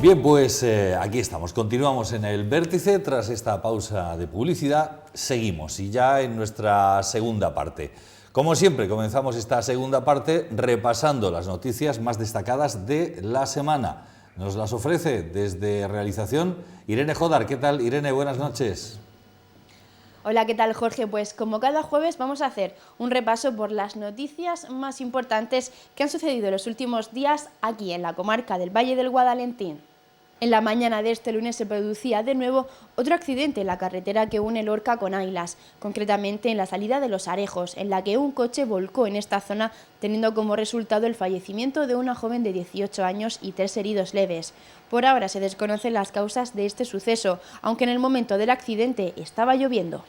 Bien, pues aquí estamos, continuamos en el vértice, tras esta pausa de publicidad, seguimos y ya en nuestra segunda parte. Como siempre, comenzamos esta segunda parte repasando las noticias más destacadas de la semana. Nos las ofrece desde realización Irene Jodar. ¿Qué tal, Irene? Buenas noches. Hola, ¿qué tal, Jorge? Pues como cada jueves vamos a hacer un repaso por las noticias más importantes que han sucedido en los últimos días aquí en la comarca del Valle del Guadalentín. En la mañana de este lunes se producía de nuevo otro accidente en la carretera que une Lorca con Águilas, concretamente en la salida de Los Arejos, en la que un coche volcó en esta zona, teniendo como resultado el fallecimiento de una joven de 18 años y 3 heridos leves. Por ahora se desconocen las causas de este suceso, aunque en el momento del accidente estaba lloviendo.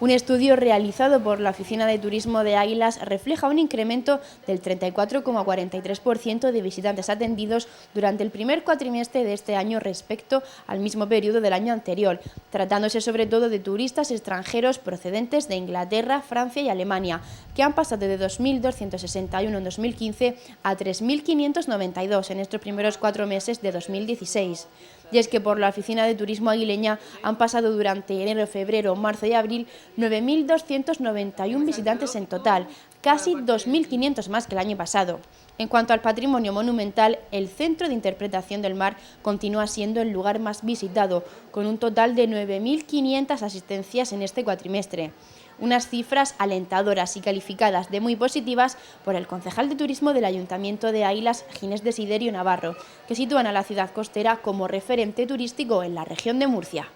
Un estudio realizado por la Oficina de Turismo de Águilas refleja un incremento del 34,43% de visitantes atendidos durante el primer cuatrimestre de este año respecto al mismo periodo del año anterior, tratándose sobre todo de turistas extranjeros procedentes de Inglaterra, Francia y Alemania, que han pasado de 2.261 en 2015 a 3.592 en estos primeros 4 meses de 2016. Y es que por la Oficina de Turismo aguileña han pasado durante enero, febrero, marzo y abril 9.291 visitantes en total, casi 2.500 más que el año pasado. En cuanto al patrimonio monumental, el Centro de Interpretación del Mar continúa siendo el lugar más visitado, con un total de 9.500 asistencias en este cuatrimestre. Unas cifras alentadoras y calificadas de muy positivas por el concejal de turismo del Ayuntamiento de Águilas, Ginés Desiderio Navarro, que sitúan a la ciudad costera como referente turístico en la región de Murcia.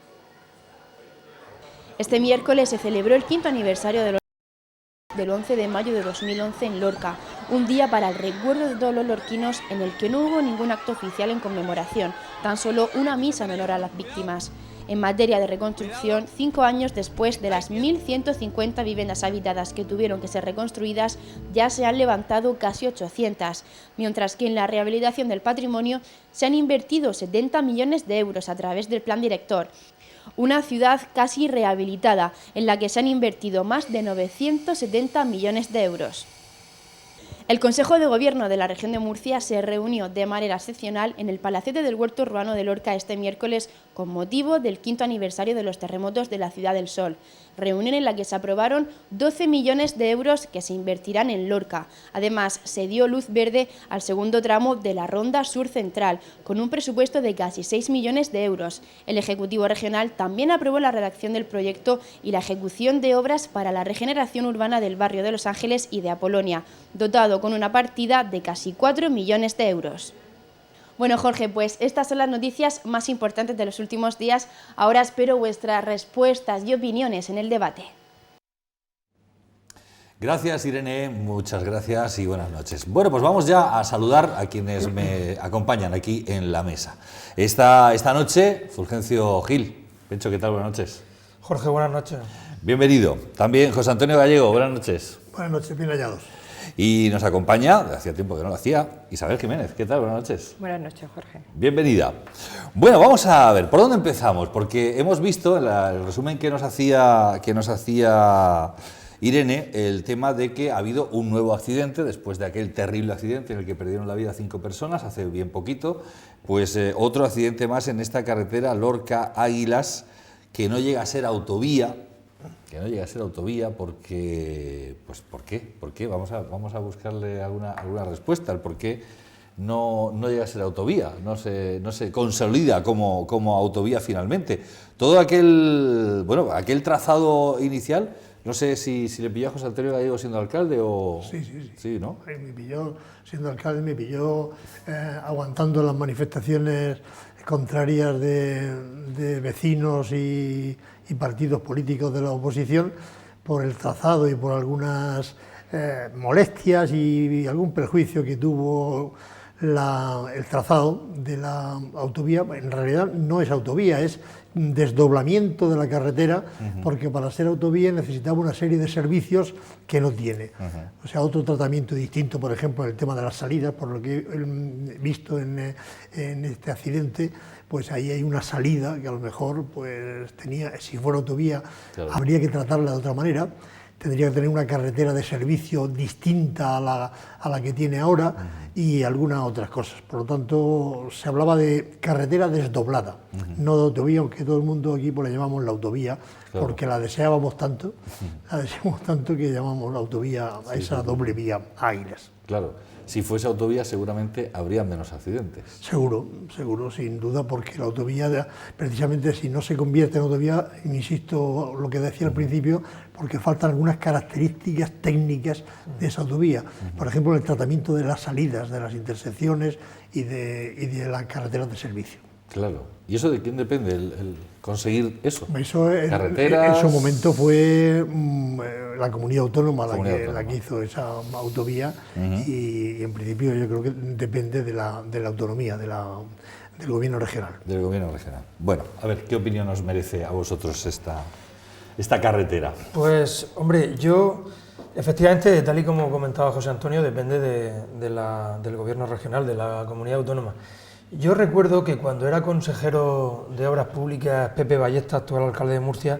Este miércoles se celebró el 5º aniversario del 11 de mayo de 2011 en Lorca, un día para el recuerdo de todos los lorquinos en el que no hubo ningún acto oficial en conmemoración, tan solo una misa en honor a las víctimas. En materia de reconstrucción, 5 años después de las 1.150 viviendas habitadas que tuvieron que ser reconstruidas, ya se han levantado casi 800, mientras que en la rehabilitación del patrimonio se han invertido 70 millones de euros a través del Plan Director. Una ciudad casi rehabilitada, en la que se han invertido más de 970 millones de euros. El Consejo de Gobierno de la región de Murcia se reunió de manera excepcional en el Palacete del Huerto Urbano de Lorca este miércoles con motivo del 5º aniversario de los terremotos de la Ciudad del Sol, reunión en la que se aprobaron 12 millones de euros que se invertirán en Lorca. Además, se dio luz verde al segundo tramo de la Ronda Sur Central, con un presupuesto de casi 6 millones de euros. El Ejecutivo Regional también aprobó la redacción del proyecto y la ejecución de obras para la regeneración urbana del barrio de Los Ángeles y de Apolonia, dotado con una partida de casi 4 millones de euros. Bueno, Jorge, pues estas son las noticias más importantes de los últimos días. Ahora espero vuestras respuestas y opiniones en el debate. Gracias, Irene, muchas gracias y buenas noches. Bueno, pues vamos ya a saludar a quienes me acompañan aquí en la mesa. Esta noche, Fulgencio Gil. Pencho, ¿qué tal? Buenas noches. Jorge, buenas noches. Bienvenido. También José Antonio Gallego, buenas noches. Buenas noches, bien hallados. Y nos acompaña, hacía tiempo que no lo hacía, Isabel Jiménez. ¿Qué tal? Buenas noches. Buenas noches, Jorge. Bienvenida. Bueno, vamos a ver, ¿por dónde empezamos? Porque hemos visto en el resumen que nos hacía Irene el tema de que ha habido un nuevo accidente después de aquel terrible accidente en el que perdieron la vida 5 personas hace bien poquito, pues otro accidente más en esta carretera Lorca-Águilas, que no llega a ser autovía. Porque, pues, ¿por qué? Vamos a buscarle alguna respuesta, el por qué no llega a ser autovía, no se consolida como autovía finalmente. Todo aquel trazado inicial, no sé si le pilló a José Antonio Gallego siendo alcalde o... Sí, ¿no? Me pilló siendo alcalde, me pilló aguantando las manifestaciones contrarias de vecinos y partidos políticos de la oposición por el trazado y por algunas molestias y algún perjuicio que tuvo el trazado de la autovía. En realidad no es autovía, es desdoblamiento de la carretera, porque para ser autovía necesitaba una serie de servicios que no tiene. O sea, otro tratamiento distinto, por ejemplo, en el tema de las salidas, por lo que he visto en este accidente, pues ahí hay una salida que a lo mejor, pues si fuera autovía, claro, habría que tratarla de otra manera. tendría que tener una carretera de servicio distinta a la que tiene ahora y algunas otras cosas. Por lo tanto, se hablaba de carretera desdoblada, no de autovía, aunque todo el mundo aquí pues, le llamamos la autovía, claro, porque la deseamos tanto que llamamos la autovía a esa doble vía Águilas. Claro. Si fuese autovía seguramente habría menos accidentes. Seguro, sin duda, porque la autovía, precisamente si no se convierte en autovía, insisto lo que decía al principio, porque faltan algunas características técnicas de esa autovía. Por ejemplo, el tratamiento de las salidas, de las intersecciones y de las carreteras de servicio. Claro. ¿Y eso de quién depende, el conseguir eso? Eso ¿Carreteras? En su momento fue la comunidad autónoma la que hizo esa autovía y en principio yo creo que depende de la autonomía del gobierno regional. Del gobierno regional. Bueno, a ver, ¿qué opinión os merece a vosotros esta carretera? Pues, hombre, efectivamente, tal y como comentaba José Antonio, depende del gobierno regional, de la comunidad autónoma. Yo recuerdo que cuando era consejero de Obras Públicas Pepe Ballesta, actual alcalde de Murcia,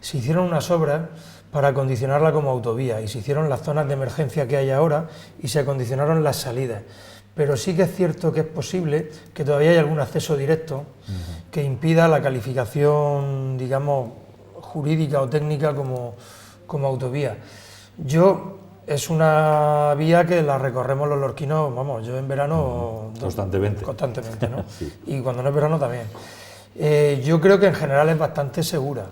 se hicieron unas obras para acondicionarla como autovía y se hicieron las zonas de emergencia que hay ahora y se acondicionaron las salidas. Pero sí que es cierto que es posible que todavía hay algún acceso directo que impida la calificación, digamos, jurídica o técnica como autovía. Es una vía que la recorremos los lorquinos, vamos, yo en verano... Constantemente, ¿no? Sí. Y cuando no es verano también. Yo creo que en general es bastante segura.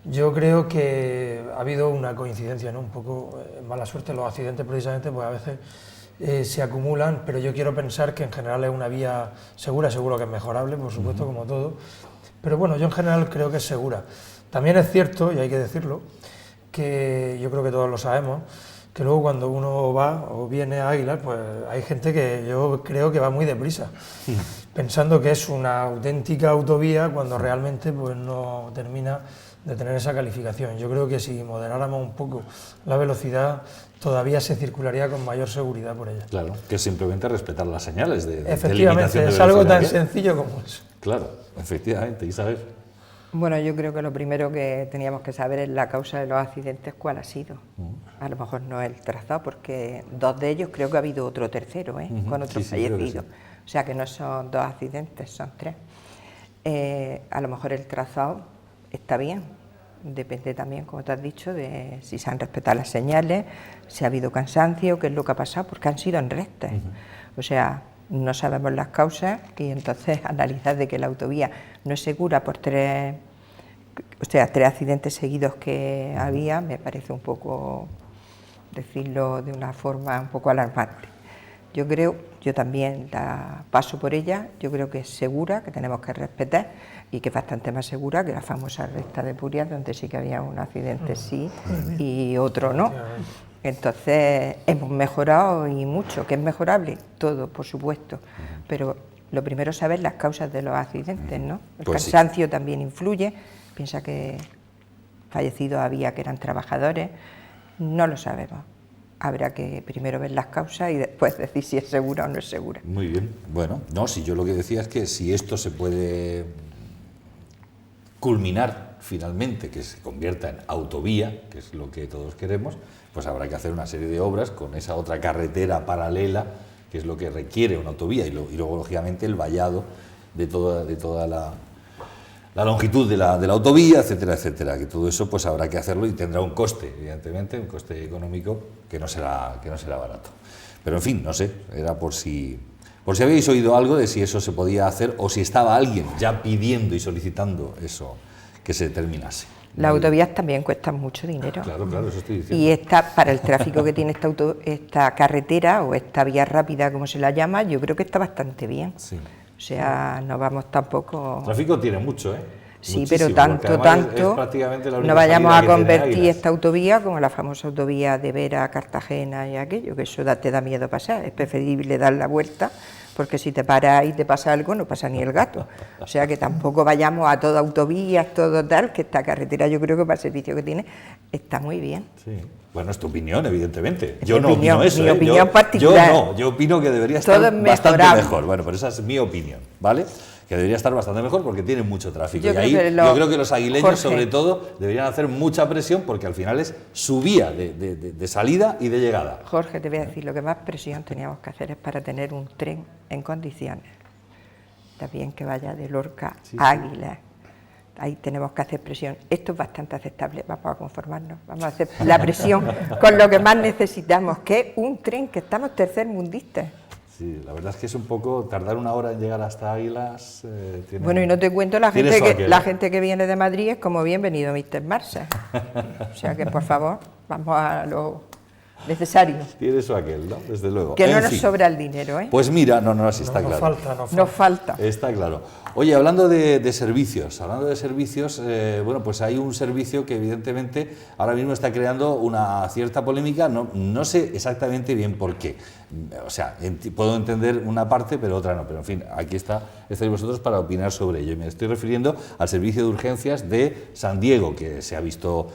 Yo creo que ha habido una coincidencia, ¿no? Un poco mala suerte, los accidentes precisamente, pues a veces se acumulan, pero yo quiero pensar que en general es una vía segura, seguro que es mejorable, por supuesto, como todo, pero bueno, yo en general creo que es segura. También es cierto, y hay que decirlo, que yo creo que todos lo sabemos, que luego cuando uno va o viene a Águilas, pues hay gente que yo creo que va muy deprisa, pensando que es una auténtica autovía cuando realmente pues no termina de tener esa calificación. Yo creo que si moderáramos un poco la velocidad, todavía se circularía con mayor seguridad por ella. Claro, que es simplemente respetar las señales de efectivamente, de es algo tan sencillo como eso. Claro, efectivamente, Isabel. Bueno, yo creo que lo primero que teníamos que saber es la causa de los accidentes, cuál ha sido. A lo mejor no el trazado, porque 2 de ellos creo que ha habido otro tercero, con otro fallecido. Sí. O sea que no son 2 accidentes, son 3. A lo mejor el trazado está bien, depende también, como te has dicho, de si se han respetado las señales, si ha habido cansancio, qué es lo que ha pasado, porque han sido en rectas. O sea, no sabemos las causas y entonces analizar de que la autovía no es segura por 3 accidentes seguidos que había, me parece un poco, decirlo de una forma un poco alarmante. Yo también la paso por ella, yo creo que es segura, que tenemos que respetar y que es bastante más segura que la famosa recta de Purias, donde sí que había un accidente sí y otro no. Entonces hemos mejorado y mucho, que es mejorable, todo por supuesto, pero lo primero es saber las causas de los accidentes, ¿no? El cansancio también influye, piensa que fallecidos había que eran trabajadores, no lo sabemos. Habrá que primero ver las causas y después decir si es segura o no es segura. Muy bien, bueno, no, si yo lo que decía es que si esto se puede culminar finalmente, que se convierta en autovía, que es lo que todos queremos, pues habrá que hacer una serie de obras con esa otra carretera paralela, que es lo que requiere una autovía, y luego, lógicamente, el vallado de toda la longitud de la autovía, etcétera, etcétera, que todo eso pues habrá que hacerlo y tendrá un coste, evidentemente, un coste económico que no será barato. Pero en fin, no sé, era por si habéis oído algo de si eso se podía hacer o si estaba alguien ya pidiendo y solicitando eso, que se terminase. Las autovías también cuestan mucho dinero. Claro, eso estoy diciendo. Y para el tráfico que tiene esta carretera o esta vía rápida, como se la llama, yo creo que está bastante bien. Sí. O sea, no vamos tampoco... Tráfico tiene mucho, ¿eh? Sí, muchísimo, pero tanto, no vayamos a convertir esta autovía como la famosa autovía de Vera a Cartagena y aquello, que eso te da miedo pasar, es preferible dar la vuelta, porque si te paras y te pasa algo, no pasa ni el gato. O sea que tampoco vayamos a toda autovía, todo tal, que esta carretera yo creo que para el servicio que tiene está muy bien. Sí. Bueno, es tu opinión, evidentemente. Yo no opino eso. Mi opinión particular. Yo opino que debería estar bastante mejor. Bueno, pero esa es mi opinión, ¿vale? que debería estar bastante mejor porque tiene mucho tráfico. Yo Y ahí creo que yo creo que los aguileños, Jorge, sobre todo, deberían hacer mucha presión porque al final es su vía de salida y de llegada. Jorge, te voy a decir, lo que más presión teníamos que hacer es para tener un tren en condiciones. También que vaya de Lorca a Águilas. Ahí tenemos que hacer presión. Esto es bastante aceptable, vamos a conformarnos, vamos a hacer la presión con lo que más necesitamos, que es un tren, que estamos tercermundistas. Sí, la verdad es que es un poco, tardar una hora en llegar hasta Águilas. Bueno, y no te cuento, la gente que viene de Madrid es como bienvenido Mr. Marsa. O sea que, por favor, vamos a lo necesario. Tiene eso aquel, ¿no? Desde luego. Que no nos sobra el dinero, ¿eh? Pues mira, no, así está claro. Nos falta. Está claro. Oye, hablando de servicios, bueno, pues hay un servicio que evidentemente ahora mismo está creando una cierta polémica, no sé exactamente bien por qué. O sea, puedo entender una parte, pero otra no. Pero en fin, aquí estáis vosotros para opinar sobre ello. Y me estoy refiriendo al servicio de urgencias de San Diego, que se ha visto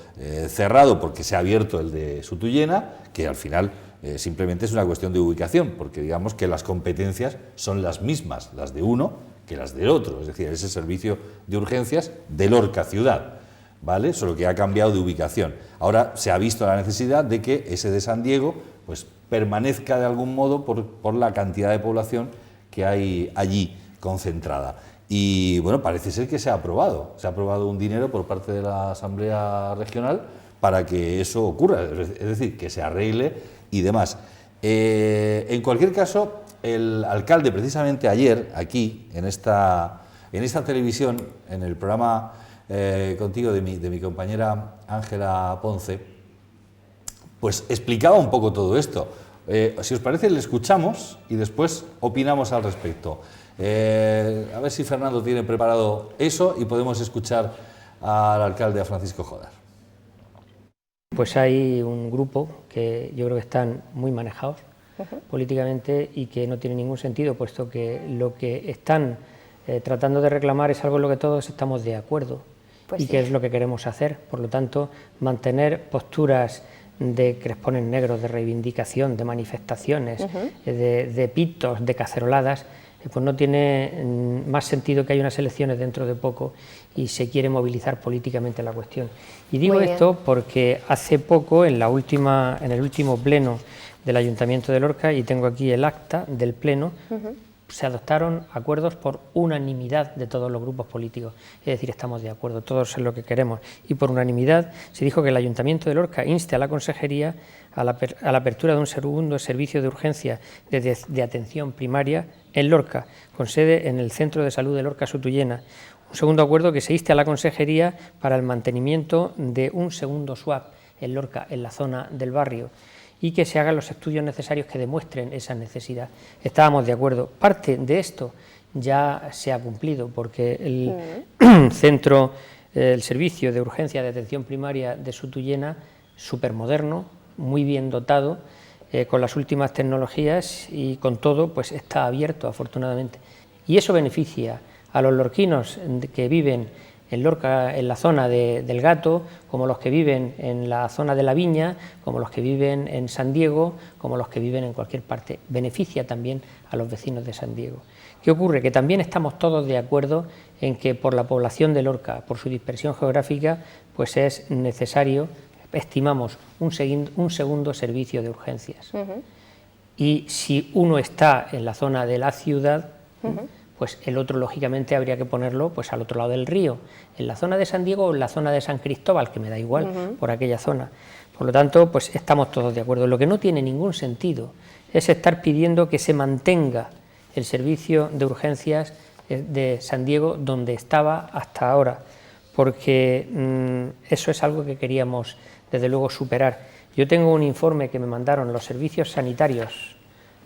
cerrado porque se ha abierto el de Sutuyena, que al final simplemente es una cuestión de ubicación, porque digamos que las competencias son las mismas, las de uno que las del otro, es decir, ese servicio de urgencias de Lorca ciudad, ¿vale? Solo que ha cambiado de ubicación. Ahora se ha visto la necesidad de que ese de San Diego pues permanezca de algún modo por la cantidad de población que hay allí concentrada. Y bueno, parece ser que se ha aprobado un dinero por parte de la Asamblea Regional para que eso ocurra, es decir, que se arregle y demás. En cualquier caso, el alcalde precisamente ayer, aquí, en esta televisión, en el programa contigo de mi compañera Ángela Ponce, pues explicaba un poco todo esto. Si os parece, le escuchamos y después opinamos al respecto. A ver si Fernando tiene preparado eso y podemos escuchar al alcalde, a Francisco Jodar. Pues hay un grupo que yo creo que están muy manejados políticamente y que no tiene ningún sentido, puesto que lo que están tratando de reclamar es algo en lo que todos estamos de acuerdo y que es lo que queremos hacer. Por lo tanto, mantener posturas de crespones negros, de reivindicación, de manifestaciones, de pitos, de caceroladas, pues no tiene más sentido que haya unas elecciones dentro de poco y se quiere movilizar políticamente la cuestión. Y digo esto porque hace poco, en el último pleno del Ayuntamiento de Lorca, y tengo aquí el acta del pleno, se adoptaron acuerdos por unanimidad de todos los grupos políticos, es decir, estamos de acuerdo, todos en lo que queremos, y por unanimidad se dijo que el Ayuntamiento de Lorca inste a la Consejería a la apertura de un segundo servicio de urgencia de atención primaria en Lorca, con sede en el Centro de Salud de Lorca Sutuyena. Un segundo acuerdo que se inste a la Consejería para el mantenimiento de un segundo SWAP en Lorca, en la zona del barrio, y que se hagan los estudios necesarios que demuestren esa necesidad. Estábamos de acuerdo. Parte de esto ya se ha cumplido, porque el centro, el servicio de urgencia de atención primaria de Sutuyena, supermoderno, muy bien dotado, con las últimas tecnologías y con todo, pues está abierto afortunadamente. Y eso beneficia a los lorquinos que viven en Lorca, en la zona del Gato, como los que viven en la zona de la Viña, como los que viven en San Diego, como los que viven en cualquier parte. Beneficia también a los vecinos de San Diego. ¿Qué ocurre? Que también estamos todos de acuerdo en que por la población de Lorca, por su dispersión geográfica, pues es necesario, estimamos, un segundo servicio de urgencias. Y si uno está en la zona de la ciudad, pues el otro lógicamente habría que ponerlo pues al otro lado del río, en la zona de San Diego o en la zona de San Cristóbal, que me da igual, por aquella zona. Por lo tanto, pues estamos todos de acuerdo. Lo que no tiene ningún sentido es estar pidiendo que se mantenga el servicio de urgencias de San Diego donde estaba hasta ahora, porque eso es algo que queríamos desde luego superar. Yo tengo un informe que me mandaron los servicios sanitarios,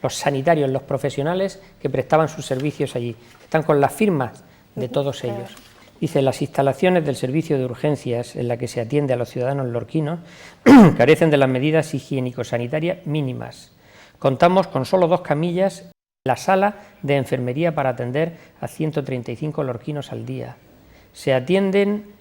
los profesionales que prestaban sus servicios allí, están con las firmas de todos ellos. Dice: las instalaciones del servicio de urgencias en la que se atiende a los ciudadanos lorquinos carecen de las medidas higiénico-sanitarias mínimas. Contamos con solo 2 camillas en la sala de enfermería para atender a 135 lorquinos al día. Se atienden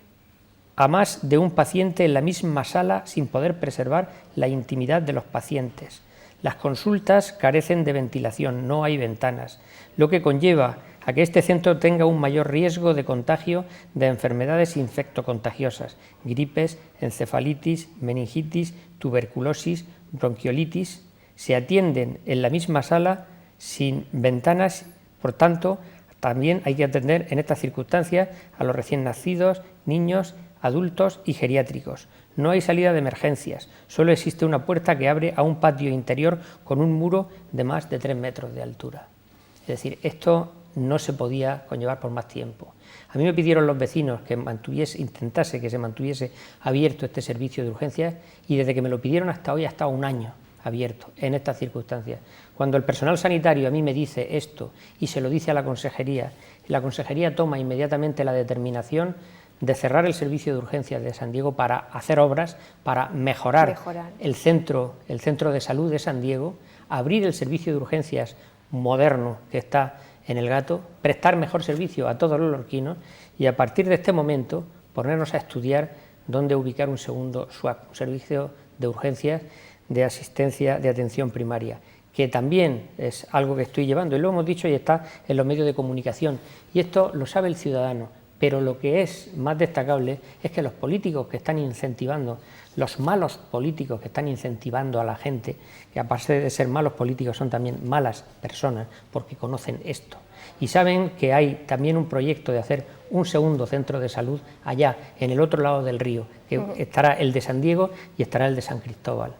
a más de un paciente en la misma sala sin poder preservar la intimidad de los pacientes. Las consultas carecen de ventilación, no hay ventanas, lo que conlleva a que este centro tenga un mayor riesgo de contagio de enfermedades infectocontagiosas, gripes, encefalitis, meningitis, tuberculosis, bronquiolitis. Se atienden en la misma sala sin ventanas, por tanto, también hay que atender en estas circunstancias a los recién nacidos, niños, adultos y geriátricos. No hay salida de emergencias, solo existe una puerta que abre a un patio interior con un muro de más de 3 metros de altura. Es decir, esto no se podía conllevar por más tiempo. A mí me pidieron los vecinos que intentase que se mantuviese abierto este servicio de urgencias y desde que me lo pidieron hasta hoy ha estado un año abierto en estas circunstancias. Cuando el personal sanitario a mí me dice esto y se lo dice a la consejería toma inmediatamente la determinación de cerrar el servicio de urgencias de San Diego para hacer obras, para mejorar. El centro de salud de San Diego, abrir el servicio de urgencias moderno que está en El Gato, prestar mejor servicio a todos los lorquinos y a partir de este momento ponernos a estudiar dónde ubicar un segundo SWAP, un servicio de urgencias de asistencia de atención primaria, que también es algo que estoy llevando y lo hemos dicho y está en los medios de comunicación y esto lo sabe el ciudadano, pero lo que es más destacable es que los políticos que están incentivando, los malos políticos que están incentivando a la gente, que aparte de ser malos políticos son también malas personas porque conocen esto y saben que hay también un proyecto de hacer un segundo centro de salud allá en el otro lado del río, que estará el de San Diego y estará el de San Cristóbal.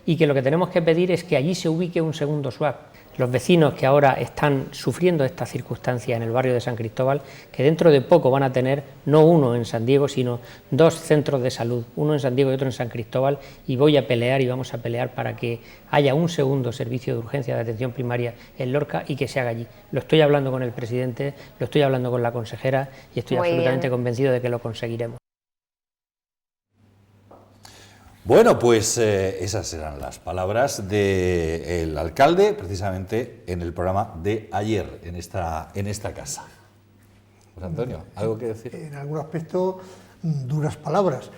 Y que lo que tenemos que pedir es que allí se ubique un segundo SWAP. Los vecinos que ahora están sufriendo esta circunstancia en el barrio de San Cristóbal, que dentro de poco van a tener no uno en San Diego, sino 2 centros de salud, uno en San Diego y otro en San Cristóbal, y voy a pelear y vamos a pelear para que haya un segundo servicio de urgencia de atención primaria en Lorca y que se haga allí. Lo estoy hablando con el presidente, lo estoy hablando con la consejera y estoy absolutamente convencido de que lo conseguiremos. Bueno, pues esas eran las palabras del alcalde, precisamente en el programa de ayer, en esta casa. José Antonio, ¿algo que decir? En algún aspecto, duras palabras,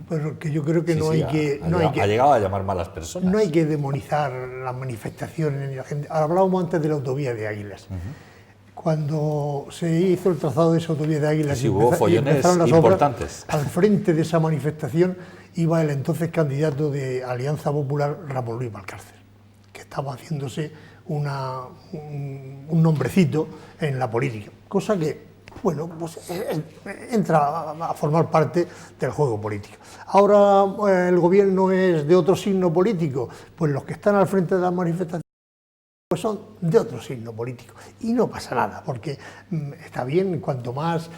pero que yo creo que ha llegado a llamar malas personas. No hay que demonizar las manifestaciones ni la gente. Hablábamos antes de la autovía de Águilas. Cuando se hizo el trazado de esa autovía de Águilas hubo follones empezaron las importantes. obras, al frente de esa manifestación iba el entonces candidato de Alianza Popular, Ramón Luis Valcárcel, que estaba haciéndose un nombrecito en la política, cosa que, bueno, pues entra a formar parte del juego político. Ahora el gobierno es de otro signo político, pues los que están al frente de las manifestaciones pues son de otro signo político y no pasa nada, porque está bien cuanto más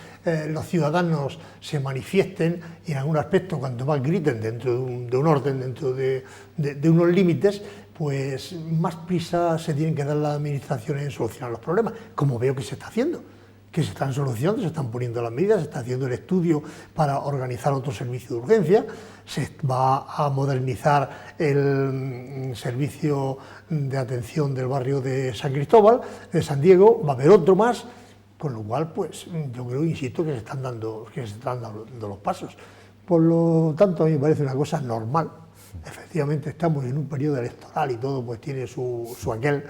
los ciudadanos se manifiesten y en algún aspecto cuanto más griten dentro de un orden, dentro de unos límites, pues más prisa se tienen que dar las administraciones en solucionar los problemas, como veo que se está haciendo, que se están solucionando, se están poniendo las medidas, se está haciendo el estudio para organizar otro servicio de urgencia, se va a modernizar el servicio de atención del barrio de San Cristóbal, de San Diego, va a haber otro más, con lo cual, pues yo creo, insisto, que se están dando los pasos. Por lo tanto, a mí me parece una cosa normal. Efectivamente estamos en un periodo electoral y todo pues tiene su aquel,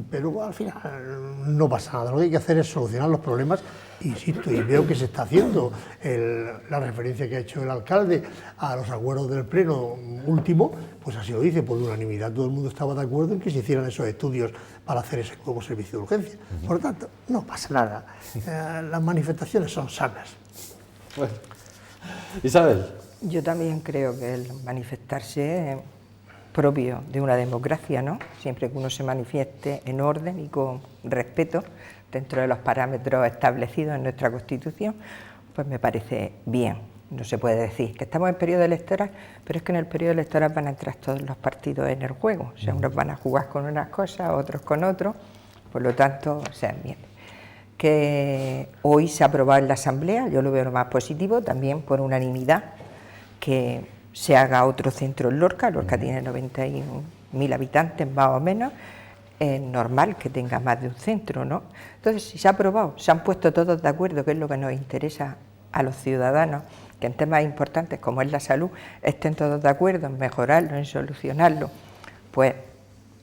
pero al final no pasa nada. Lo que hay que hacer es solucionar los problemas, insisto, y veo que se está haciendo. La referencia que ha hecho el alcalde a los acuerdos del pleno último, pues así lo dice, por unanimidad todo el mundo estaba de acuerdo en que se hicieran esos estudios para hacer ese nuevo servicio de urgencia. Por lo tanto, no pasa nada. Las manifestaciones son sanas. Bueno. Isabel. Yo también creo que el manifestarse es propio de una democracia, ¿no? Siempre que uno se manifieste en orden y con respeto dentro de los parámetros establecidos en nuestra Constitución, pues me parece bien. No se puede decir que estamos en periodo electoral, pero es que en el periodo electoral van a entrar todos los partidos en el juego. O sea, unos van a jugar con unas cosas, otros con otros, por lo tanto, sean bien. Que hoy se ha aprobado en la Asamblea, yo lo veo lo más positivo, también por unanimidad, que se haga otro centro en Lorca. Lorca tiene 91.000 habitantes más o menos, es normal que tenga más de un centro, ¿no? Entonces, si se ha aprobado, se han puesto todos de acuerdo, que es lo que nos interesa a los ciudadanos, que en temas importantes como es la salud, estén todos de acuerdo en mejorarlo, en solucionarlo, pues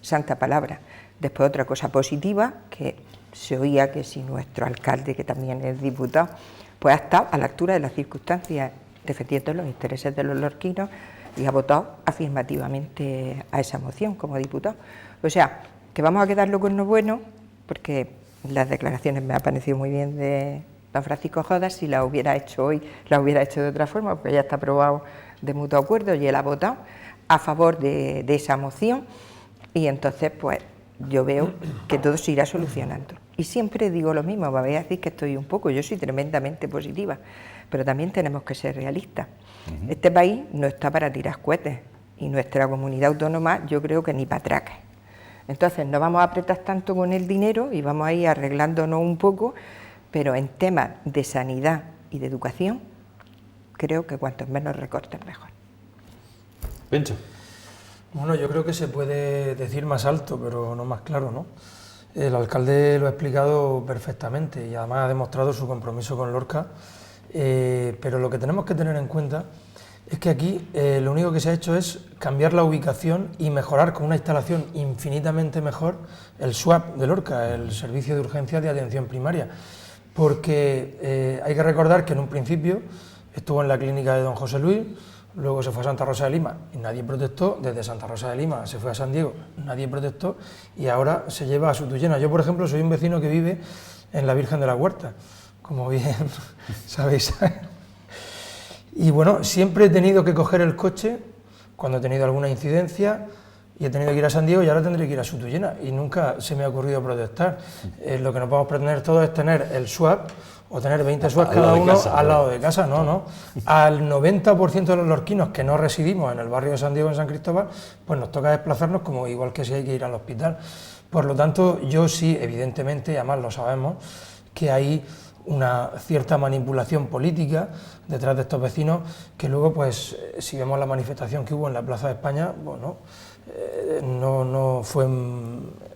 santa palabra. Después otra cosa positiva, que se oía que si nuestro alcalde, que también es diputado, pues ha estado a la altura de las circunstancias defendiendo los intereses de los lorquinos y ha votado afirmativamente a esa moción como diputado. O sea, que vamos a quedarlo con lo bueno, porque las declaraciones me han parecido muy bien de don Francisco Jodas. Si la hubiera hecho hoy, la hubiera hecho de otra forma, porque ya está aprobado de mutuo acuerdo y él ha votado a favor de esa moción, y entonces pues yo veo que todo se irá solucionando. Y siempre digo lo mismo, me voy a decir que estoy un poco, yo soy tremendamente positiva, pero también tenemos que ser realistas. Este país no está para tirar cohetes, y nuestra comunidad autónoma yo creo que ni para atraques. Entonces no vamos a apretar tanto con el dinero y vamos a ir arreglándonos un poco, pero en temas de sanidad y de educación, creo que cuantos menos recortes mejor. Pencho. Bueno, yo creo que se puede decir más alto, pero no más claro, ¿no? El alcalde lo ha explicado perfectamente y además ha demostrado su compromiso con Lorca, pero lo que tenemos que tener en cuenta es que aquí lo único que se ha hecho es cambiar la ubicación y mejorar con una instalación infinitamente mejor el SUAP de Lorca, el Servicio de Urgencias de Atención Primaria, porque hay que recordar que en un principio estuvo en la clínica de don José Luis, luego se fue a Santa Rosa de Lima y nadie protestó, desde Santa Rosa de Lima se fue a San Diego, nadie protestó, y ahora se lleva a Sutuyena. Yo, por ejemplo, soy un vecino que vive en la Virgen de la Huerta, como bien sabéis. Y bueno, siempre he tenido que coger el coche cuando he tenido alguna incidencia y he tenido que ir a San Diego, y ahora tendré que ir a Sutuyena, y nunca se me ha ocurrido protestar. Lo que no podemos pretender todos es tener el SWAP o tener 20 SWAP cada uno al lado de casa, no. Al 90% de los lorquinos que no residimos en el barrio de San Diego, en San Cristóbal, pues nos toca desplazarnos como igual que si hay que ir al hospital. Por lo tanto, yo sí, evidentemente, y además lo sabemos, que hay una cierta manipulación política detrás de estos vecinos, que luego, pues, si vemos la manifestación que hubo en la Plaza de España, bueno, no fue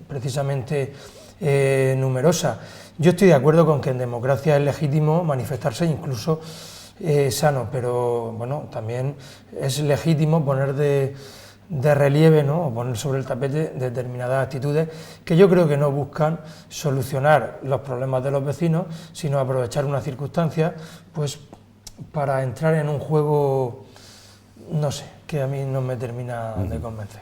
precisamente numerosa. Yo estoy de acuerdo con que en democracia es legítimo manifestarse, incluso sano, pero bueno, también es legítimo poner de relieve, ¿no?, o poner sobre el tapete determinadas actitudes que yo creo que no buscan solucionar los problemas de los vecinos, sino aprovechar una circunstancia pues para entrar en un juego, no sé, que a mí no me termina de convencer.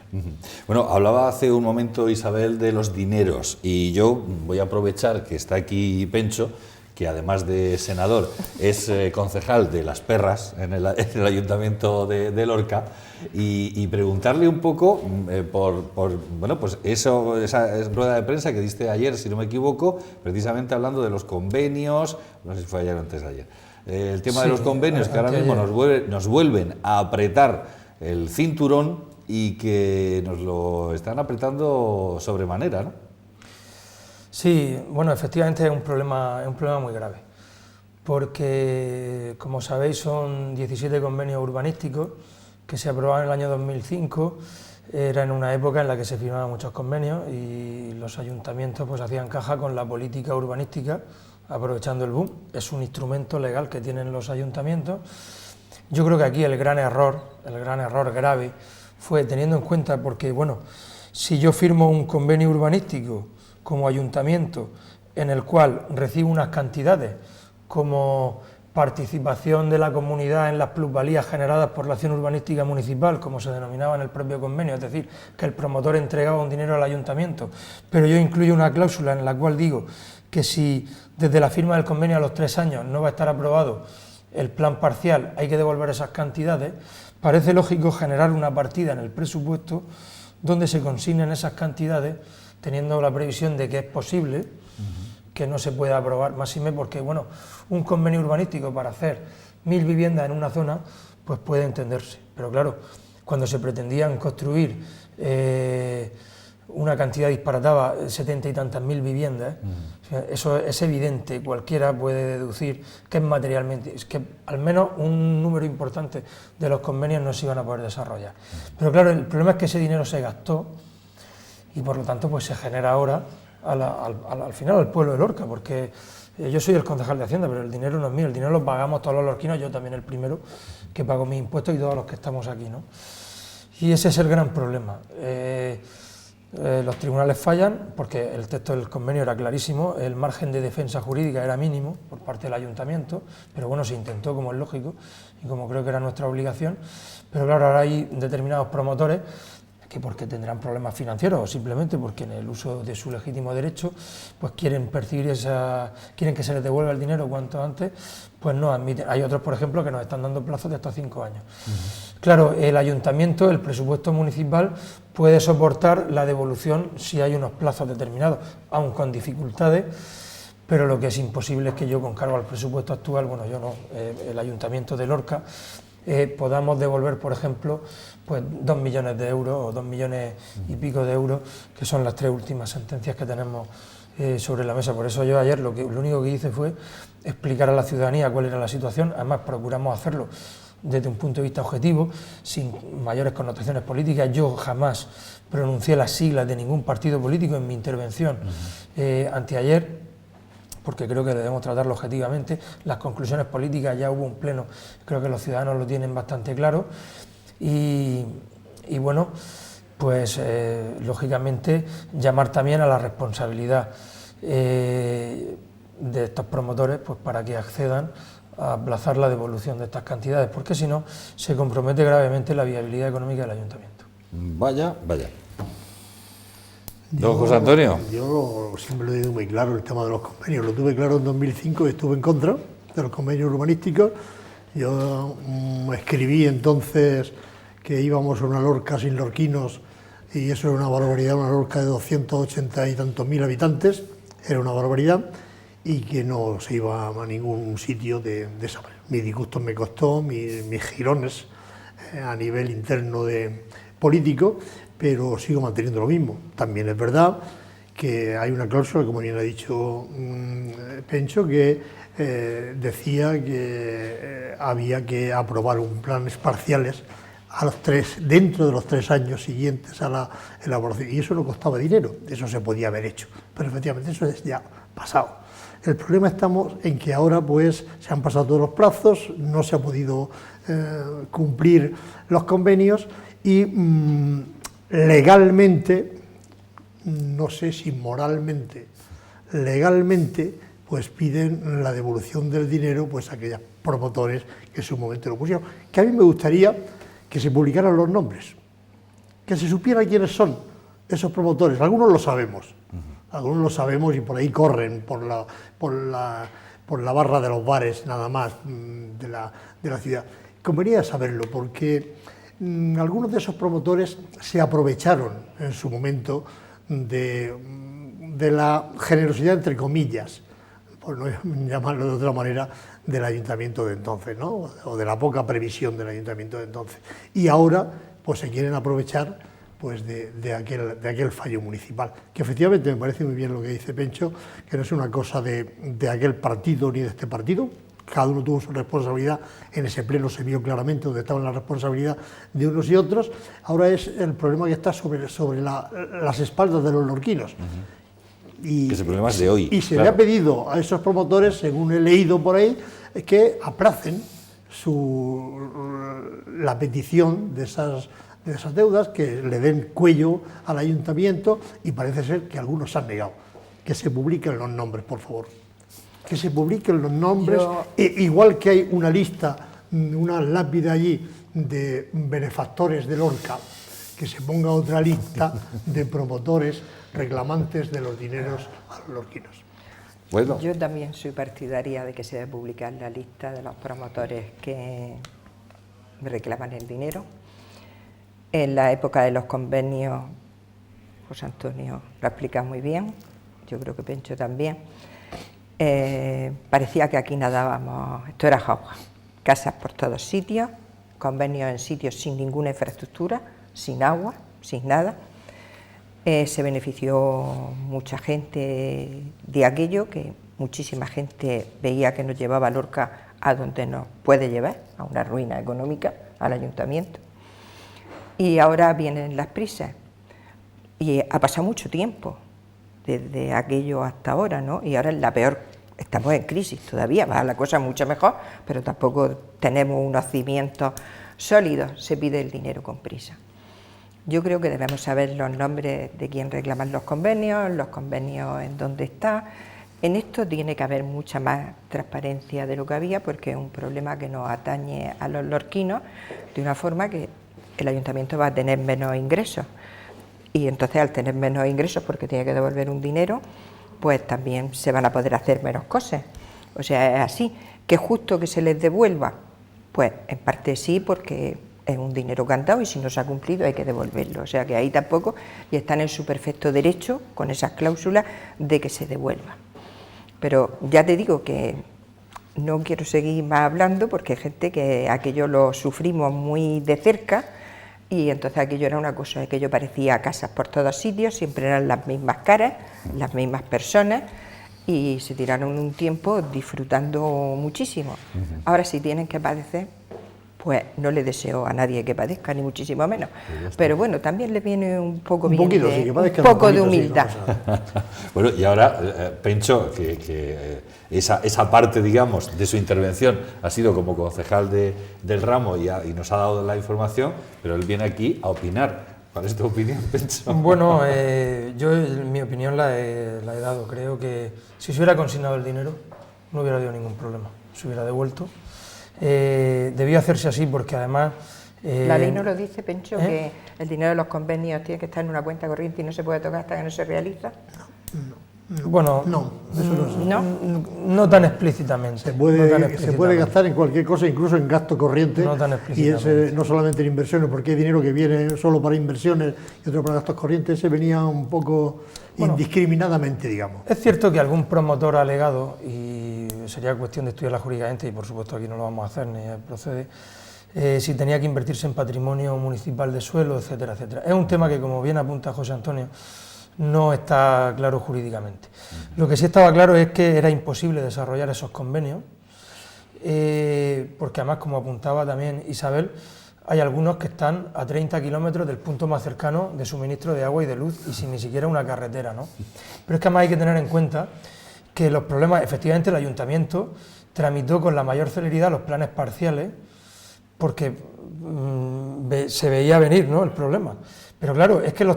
Bueno, hablaba hace un momento Isabel de los dineros, y yo voy a aprovechar que está aquí Pencho, que además de senador es concejal de Las Perras en el Ayuntamiento de Lorca, y preguntarle un poco bueno, pues esa rueda de prensa que diste ayer, si no me equivoco, precisamente hablando de los convenios, no sé si fue ayer o antes de ayer, el tema de los convenios que ahora mismo nos vuelven a apretar el cinturón y que nos lo están apretando sobremanera, ¿no? Sí, bueno, efectivamente es un problema muy grave, porque, como sabéis, son 17 convenios urbanísticos que se aprobaron en el año 2005, era en una época en la que se firmaban muchos convenios y los ayuntamientos pues hacían caja con la política urbanística, aprovechando el boom. Es un instrumento legal que tienen los ayuntamientos. Yo creo que aquí el gran error grave fue teniendo en cuenta, porque bueno, si yo firmo un convenio urbanístico como ayuntamiento en el cual recibo unas cantidades como participación de la comunidad en las plusvalías generadas por la acción urbanística municipal, como se denominaba en el propio convenio, es decir, que el promotor entregaba un dinero al ayuntamiento, pero yo incluyo una cláusula en la cual digo que si desde la firma del convenio a los 3 años no va a estar aprobado el plan parcial, hay que devolver esas cantidades, parece lógico generar una partida en el presupuesto donde se consignen esas cantidades, teniendo la previsión de que es posible que no se pueda aprobar, máxime porque, bueno, un convenio urbanístico para hacer 1000 viviendas en una zona, pues puede entenderse, pero claro, cuando se pretendían construir una cantidad disparatada, 70 y tantas mil viviendas, eso es evidente, cualquiera puede deducir que es materialmente, es que al menos un número importante de los convenios no se iban a poder desarrollar. Pero claro, el problema es que ese dinero se gastó y por lo tanto pues se genera ahora al final al pueblo de Lorca, porque yo soy el concejal de Hacienda, pero el dinero no es mío, el dinero lo pagamos todos los lorquinos, yo también el primero que pago mis impuestos y todos los que estamos aquí, ¿no? Y ese es el gran problema. los tribunales fallan porque el texto del convenio era clarísimo, el margen de defensa jurídica era mínimo por parte del ayuntamiento, pero bueno, se intentó, como es lógico y como creo que era nuestra obligación, pero claro, ahora hay determinados promotores que porque tendrán problemas financieros o simplemente porque en el uso de su legítimo derecho pues quieren percibir quieren que se les devuelva el dinero cuanto antes, pues no admiten. Hay otros, por ejemplo, que nos están dando plazos de hasta 5 años. Claro, el ayuntamiento, el presupuesto municipal puede soportar la devolución si hay unos plazos determinados, aun con dificultades, pero lo que es imposible es que yo, con cargo al presupuesto actual, bueno, yo no, el ayuntamiento de Lorca, podamos devolver, por ejemplo, pues 2 millones de euros o 2 millones y pico de euros, que son las 3 últimas sentencias que tenemos sobre la mesa. Por eso yo ayer lo único que hice fue explicar a la ciudadanía cuál era la situación. Además procuramos hacerlo desde un punto de vista objetivo, sin mayores connotaciones políticas. Yo jamás pronuncié las siglas de ningún partido político en mi intervención anteayer, porque creo que debemos tratarlo objetivamente. Las conclusiones políticas, ya hubo un pleno, creo que los ciudadanos lo tienen bastante claro, y bueno, pues lógicamente llamar también a la responsabilidad de estos promotores, pues para que accedan a aplazar la devolución de estas cantidades, porque si no se compromete gravemente la viabilidad económica del ayuntamiento. Vaya, vaya. Don José Antonio. Yo siempre lo digo muy claro, el tema de los convenios. Lo tuve claro en 2005 y estuve en contra de los convenios urbanísticos. Yo escribí entonces que íbamos a una Lorca sin lorquinos y eso era una barbaridad, una Lorca de 280 y tantos mil habitantes, era una barbaridad, y que no se iba a ningún sitio de esa manera. Mi disgusto me costó, mis girones a nivel interno político, pero sigo manteniendo lo mismo. También es verdad que hay una cláusula, como bien ha dicho Pencho, que decía que había que aprobar un planes parciales dentro de los 3 años siguientes a la elaboración, y eso no costaba dinero, eso se podía haber hecho, pero efectivamente eso es ya pasado. El problema estamos en que ahora pues se han pasado todos los plazos, no se ha podido cumplir los convenios y legalmente, no sé si moralmente, legalmente, pues piden la devolución del dinero pues a aquellos promotores que en su momento lo pusieron. Que a mí me gustaría que se publicaran los nombres, que se supiera quiénes son esos promotores. Algunos lo sabemos, y por ahí corren por la barra de los bares nada más de la ciudad. Convenía saberlo porque algunos de esos promotores se aprovecharon en su momento de la generosidad, entre comillas, por no llamarlo de otra manera, del ayuntamiento de entonces, ¿no? O de la poca previsión del ayuntamiento de entonces. Y ahora pues se quieren aprovechar pues de aquel fallo municipal, que efectivamente me parece muy bien lo que dice Pencho, que no es una cosa de aquel partido ni de este partido. Cada uno tuvo su responsabilidad, en ese pleno se vio claramente donde estaba la responsabilidad de unos y otros. Ahora es el problema que está sobre las espaldas de los lorquinos. Y ese problema es de hoy. Y se le ha pedido a esos promotores, según he leído por ahí, que aplacen la petición de esas deudas, que le den cuello al ayuntamiento, y parece ser que algunos se han negado. Que se publiquen los nombres, por favor. Que se publiquen los nombres, igual que hay una lista, una lápida allí de benefactores de Lorca, que se ponga otra lista de promotores reclamantes de los dineros a los lorquinos. Bueno. Yo también soy partidaria de que se debe publicar la lista de los promotores que reclaman el dinero. En la época de los convenios, José Antonio lo explica muy bien, yo creo que Pencho también. Parecía que aquí nadábamos, esto era agua, casas por todos sitios, convenios en sitios sin ninguna infraestructura, sin agua, sin nada. Se benefició mucha gente de aquello, que muchísima gente veía que nos llevaba Lorca a donde nos puede llevar, a una ruina económica, al ayuntamiento. Y ahora vienen las prisas, y ha pasado mucho tiempo desde aquello hasta ahora, ¿no? Y ahora es la peor, estamos en crisis todavía, va la cosa mucho mejor, pero tampoco tenemos unos cimientos sólidos, se pide el dinero con prisa. Yo creo que debemos saber los nombres de quién reclaman los convenios en dónde está. En esto tiene que haber mucha más transparencia de lo que había, porque es un problema que nos atañe a los lorquinos de una forma que el ayuntamiento va a tener menos ingresos. Y entonces, al tener menos ingresos, porque tiene que devolver un dinero, pues también se van a poder hacer menos cosas. O sea, es así. ¿Que es justo que se les devuelva? Pues en parte sí, porque es un dinero cantado y si no se ha cumplido hay que devolverlo. O sea que ahí tampoco, y están en su perfecto derecho, con esas cláusulas, de que se devuelva. Pero ya te digo que no quiero seguir más hablando, porque hay gente que aquello lo sufrimos muy de cerca, y entonces aquello era una cosa, aquello parecía casas por todos sitios, siempre eran las mismas caras, las mismas personas, y se tiraron un tiempo disfrutando muchísimo. Ahora, si tienen que padecer, pues no le deseo a nadie que padezca, ni muchísimo menos. Pero bueno, también le viene un poco bien un poco de humildad. Sí, no pasa. Bueno, y ahora, Pencho, que esa parte, digamos, de su intervención ha sido como concejal del ramo y nos ha dado la información, pero él viene aquí a opinar. ¿Cuál es tu opinión, Pencho? Bueno, yo mi opinión la he dado. Creo que si se hubiera consignado el dinero no hubiera habido ningún problema, se hubiera devuelto. Debió hacerse así porque además... La ley no lo dice, Pencho, que el dinero de los convenios tiene que estar en una cuenta corriente y no se puede tocar hasta que no se realiza. Bueno, no tan explícitamente. Se puede gastar en cualquier cosa, incluso en gasto corriente, no tan explícitamente. Y no solamente en inversiones, porque hay dinero que viene solo para inversiones y otro para gastos corrientes. Ese venía un poco indiscriminadamente, digamos. Es cierto que algún promotor ha alegado, y sería cuestión de estudiarla jurídicamente, y por supuesto aquí no lo vamos a hacer ni procede, si tenía que invertirse en patrimonio municipal de suelo, etcétera, etcétera. Es un tema que, como bien apunta José Antonio, no está claro jurídicamente. Lo que sí estaba claro es que era imposible desarrollar esos convenios, porque además, como apuntaba también Isabel, hay algunos que están a 30 kilómetros del punto más cercano de suministro de agua y de luz y sin ni siquiera una carretera, ¿no? Pero es que además hay que tener en cuenta que los problemas, efectivamente el ayuntamiento tramitó con la mayor celeridad los planes parciales porque se veía venir, ¿no?, el problema. Pero claro, es que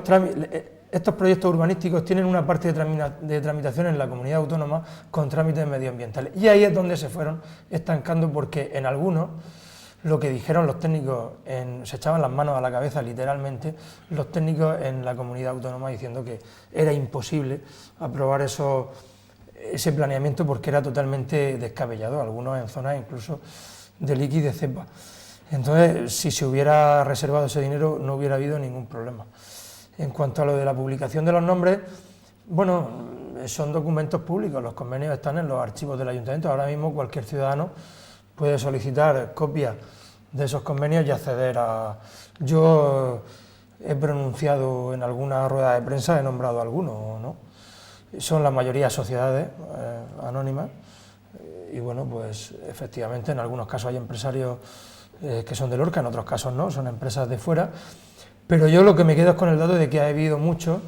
estos proyectos urbanísticos tienen una parte de tramitación en la comunidad autónoma con trámites medioambientales. Y ahí es donde se fueron estancando, porque en algunos, lo que dijeron los técnicos, se echaban las manos a la cabeza literalmente, los técnicos en la comunidad autónoma, diciendo que era imposible aprobar ese planeamiento porque era totalmente descabellado, algunos en zonas incluso de liqui y de cepa. Entonces, si se hubiera reservado ese dinero, no hubiera habido ningún problema. En cuanto a lo de la publicación de los nombres, bueno, son documentos públicos, los convenios están en los archivos del ayuntamiento. Ahora mismo cualquier ciudadano puede solicitar copias de esos convenios y acceder a... Yo he pronunciado en alguna rueda de prensa, he nombrado algunos, ¿no? Son la mayoría sociedades anónimas y bueno, pues efectivamente en algunos casos hay empresarios que son de Lorca, en otros casos no, son empresas de fuera. Pero yo lo que me quedo es con el dato de que ha habido muchos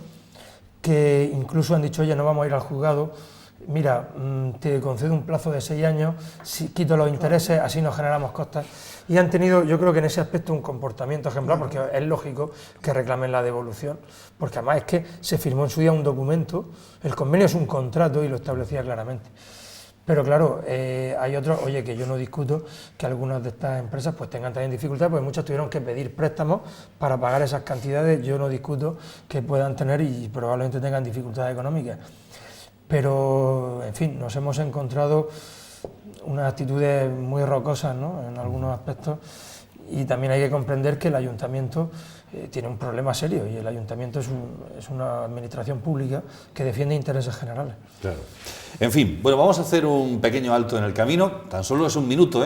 que incluso han dicho, oye, no vamos a ir al juzgado, mira, te concedo un plazo de 6 años, quito los intereses, así no generamos costas. Y han tenido, yo creo que en ese aspecto, un comportamiento ejemplar, porque es lógico que reclamen la devolución, porque además es que se firmó en su día un documento, el convenio es un contrato y lo establecía claramente. Pero claro, hay otros, oye, que yo no discuto que algunas de estas empresas pues tengan también dificultades, porque muchas tuvieron que pedir préstamos para pagar esas cantidades, yo no discuto que puedan tener y probablemente tengan dificultades económicas. Pero, en fin, nos hemos encontrado unas actitudes muy rocosas, ¿no?, en algunos aspectos, y también hay que comprender que el ayuntamiento tiene un problema serio, y el ayuntamiento es una administración pública que defiende intereses generales. Claro. En fin, bueno, vamos a hacer un pequeño alto en el camino, tan solo es un minuto,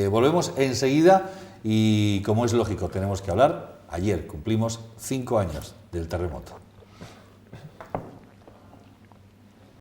volvemos enseguida y, como es lógico, tenemos que hablar. Ayer cumplimos 5 años del terremoto.